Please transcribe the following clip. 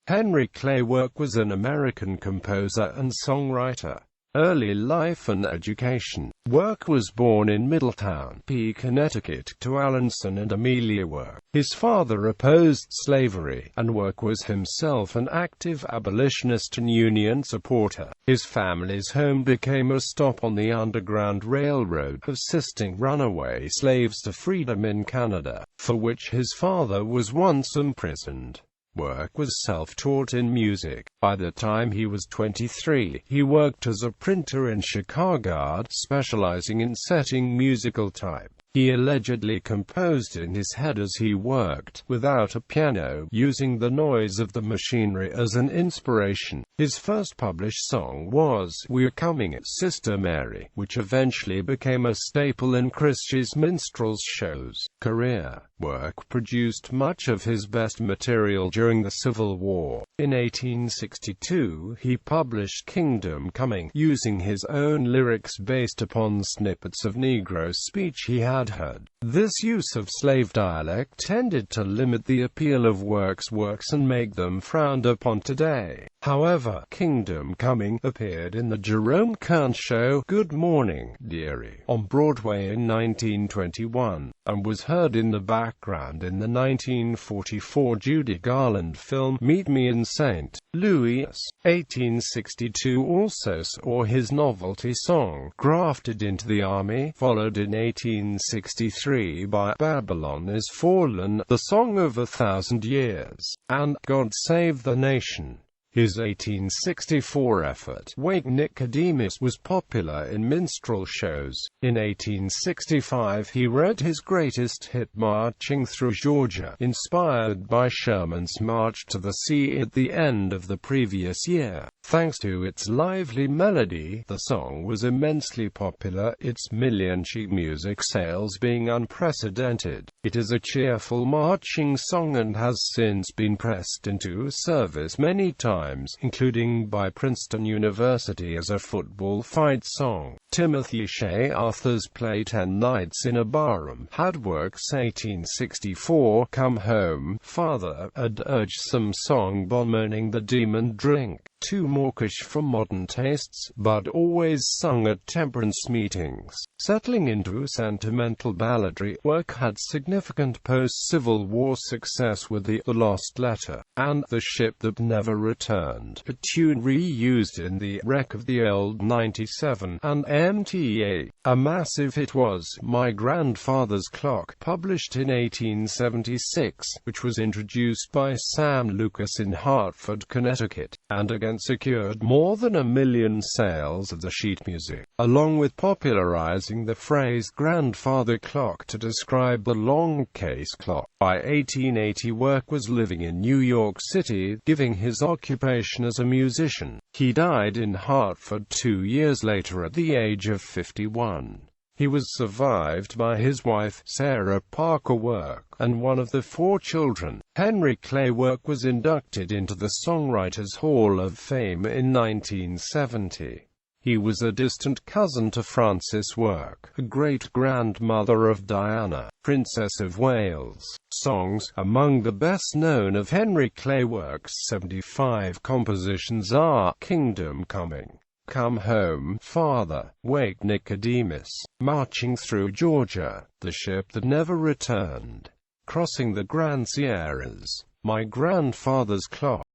Henry Clay Work was an American composer and songwriter. Early life and education. Work was born in Middletown, Connecticut, to Alanson and Amelia Work. His father opposed slavery, and Work was himself an active abolitionist and Union supporter. His family's home became a stop on the Underground Railroad, assisting runaway slaves to freedom in Canada, for which his father was once imprisoned. Work was self-taught in music. By the time he was 23, he worked as a printer in Chicago, specializing in setting musical type. He allegedly composed in his head as he worked, without a piano, using the noise of the machinery as an inspiration. His first published song was "We're Coming, Sister Mary," which eventually became a staple in Christie's minstrels shows. Career. Work produced much of his best material during the Civil War. In 1862, he published Kingdom Coming, using his own lyrics based upon snippets of Negro speech he had heard. This use of slave dialect tended to limit the appeal of Work's works and make them frowned upon today. However, Kingdom Coming appeared in the Jerome Kern show Good Morning, Dearie on Broadway in 1921, and was heard in the background in the 1944 Judy Garland film Meet Me in St. Louis. 1862 also saw his novelty song Grafted into the Army, followed in 1863 by Babylon is Fallen, The Song of a Thousand Years, and God Save the Nation. His 1864 effort, Wake Nicodemus, was popular in minstrel shows. In 1865 he wrote his greatest hit Marching Through Georgia, inspired by Sherman's March to the Sea at the end of the previous year. Thanks to its lively melody, the song was immensely popular, its million sheet music sales being unprecedented. It is a cheerful marching song and has since been pressed into service many times, including by Princeton University as a football fight song. Timothy Shea Arthur's play 10 Nights in a Barroom had Work's 1864 Come Home, Father, had urged some song bemoaning the demon drink. Too mawkish for modern tastes, but always sung at temperance meetings. Settling into sentimental balladry, Work had significant post-Civil War success with the Lost Letter and The Ship That Never Returned, a tune reused in the Wreck of the Old 97 and MTA. A massive hit was My Grandfather's Clock, published in 1876, which was introduced by Sam Lucas in Hartford, Connecticut, and again secured more than 1 million sales of the sheet music, along with popularizing the phrase grandfather clock to describe the long case clock. By 1880 Work was living in New York City, giving his occupation as a musician. He died in Hartford 2 years later at the age of 51. He was survived by his wife, Sarah Parker Work, and one of the 4 children. Henry Clay Work was inducted into the Songwriters Hall of Fame in 1970. He was a distant cousin to Frances Work, a great-grandmother of Diana, Princess of Wales. Songs. Among the best-known of Henry Clay Work's 75 compositions are Kingdom Coming, Come Home, Father, Wake Nicodemus, Marching Through Georgia, The Ship That Never Returned, Crossing the Grand Sierras, My Grandfather's Clock.